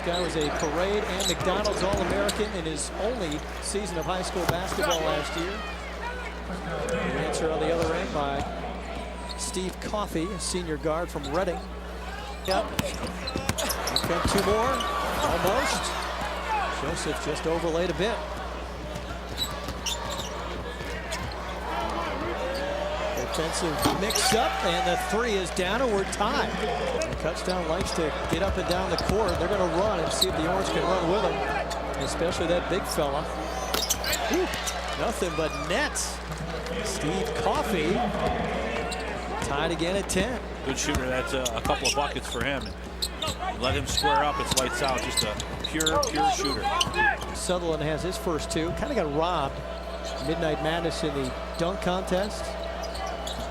guy was a parade and McDonald's All-American in his only season of high school basketball last year. The answer on the other end by Steve Coffey, a senior guard from Reading. Yep. Okay, two more. Almost. Joseph just overlaid a bit. Defensive mix-up, and the three is down, and we're tied. And Touchdown likes to get up and down the court. They're going to run and see if the Orange can run with them, especially that big fella. Whew, nothing but nets. Steve Coffey tied again at 10. Good shooter. That's a couple of buckets for him. Let him square up. It's lights out. Just a pure shooter. Sutherland has his first two. Kind of got robbed. Midnight Madness in the dunk contest.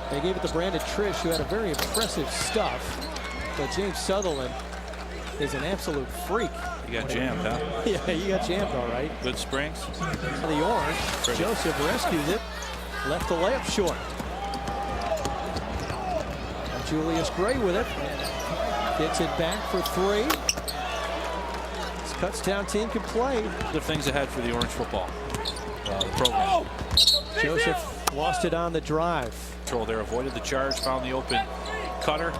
They gave it to Brandon Trish, who had a very impressive stuff. But James Sutherland is an absolute freak. You got jammed, huh? Yeah, he got jammed all right. Good springs. The Orange. Pretty. Joseph rescues it. Left the layup short. And Julius Gray with it. Gets it back for three. This Kutztown team can play. Good things ahead for the Orange football the program. Joseph lost it on the drive. Control there, avoided the charge, found the open cutter.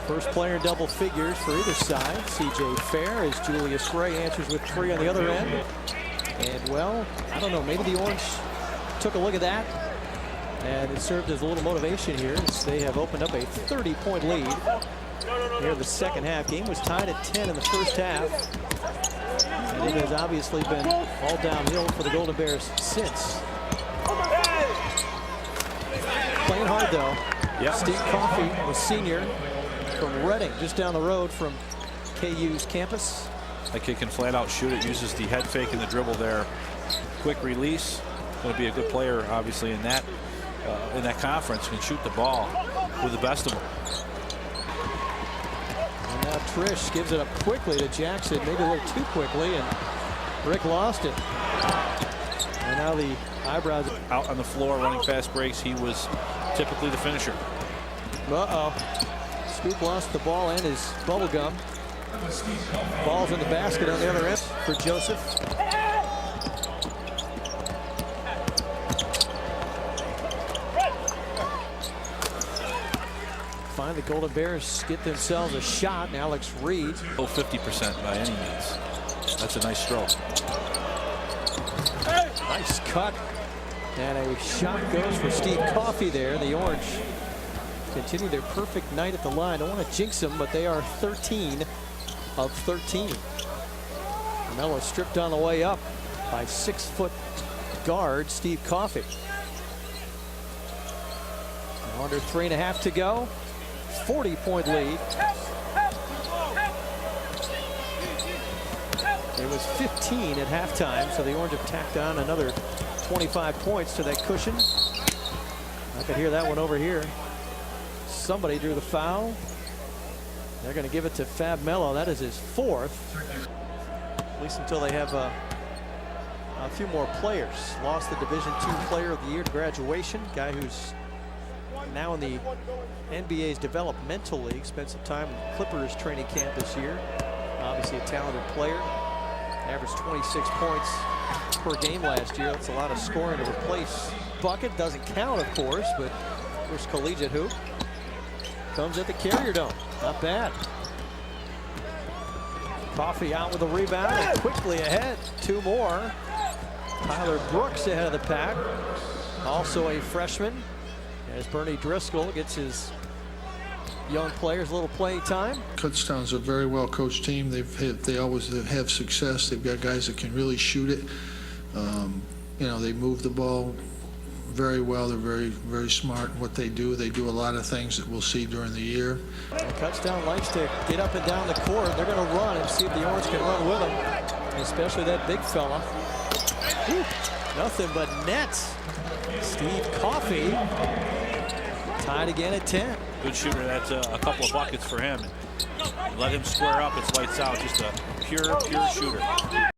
First player in double figures for either side. CJ Fair as Julius Gray answers with three on the other end. And well, I don't know, maybe the Orange took a look at that, and it served as a little motivation here as they have opened up a 30-point lead here in the second half. Game was tied at 10 in the first half, and it has obviously been all downhill for the Golden Bears since. Playing hard though. Yep. Steve Coffey, a senior from Reading, just down the road from KU's campus. That kid can flat out shoot it, uses the head fake and the dribble there. Quick release. Going to be a good player, obviously, in that conference. Can shoot the ball with the best of them. And now Trish gives it up quickly to Jackson, maybe a little too quickly, and Rick lost it. And now the eyebrows out on the floor, running fast breaks. He was typically the finisher. Scoop lost the ball and his bubble gum. Ball's in the basket on the other end for Joseph. Finally, the Golden Bears get themselves a shot, and Alex Reed. Oh, 50% by any means. That's a nice stroke. Nice cut. And a shot goes for Steve Coffey there. The Orange continue their perfect night at the line. I don't want to jinx them, but they are 13 of 13. Mello stripped on the way up by 6-foot guard Steve Coffey. Now under 3.5 to go. 40-point lead. It was 15 at halftime, so the Orange have tacked on another 25 points to that cushion. I could hear that one over here. Somebody drew the foul. They're going to give it to Fab Mello. That is his fourth. At least until they have a few more players. Lost the Division II Player of the Year to graduation. Guy who's now in the NBA's developmental league. Spent some time in Clippers training camp this year. Obviously a talented player. Averaged 26 points per game last year. That's a lot of scoring to replace bucket. Doesn't count, of course, but first collegiate hoop. Comes at the Carrier Dome. Not bad. Coffey out with a rebound and quickly ahead. Two more. Tyler Brooks ahead of the pack. Also a freshman. As Bernie Driscoll gets his young players a little playing time. Kutztown's a very well coached team. They always have success. They've got guys that can really shoot it. You know, they move the ball very well. They're very smart in what they do. They do a lot of things that we'll see during the year. Kutztown likes to get up and down the court. They're going to run and see if the Orange can run with them, especially that big fella. Whew, nothing but nets. Steve Coffey tied again at 10. Good shooter. That's a couple of buckets for him. Let him square up. It's lights out. Just a pure shooter.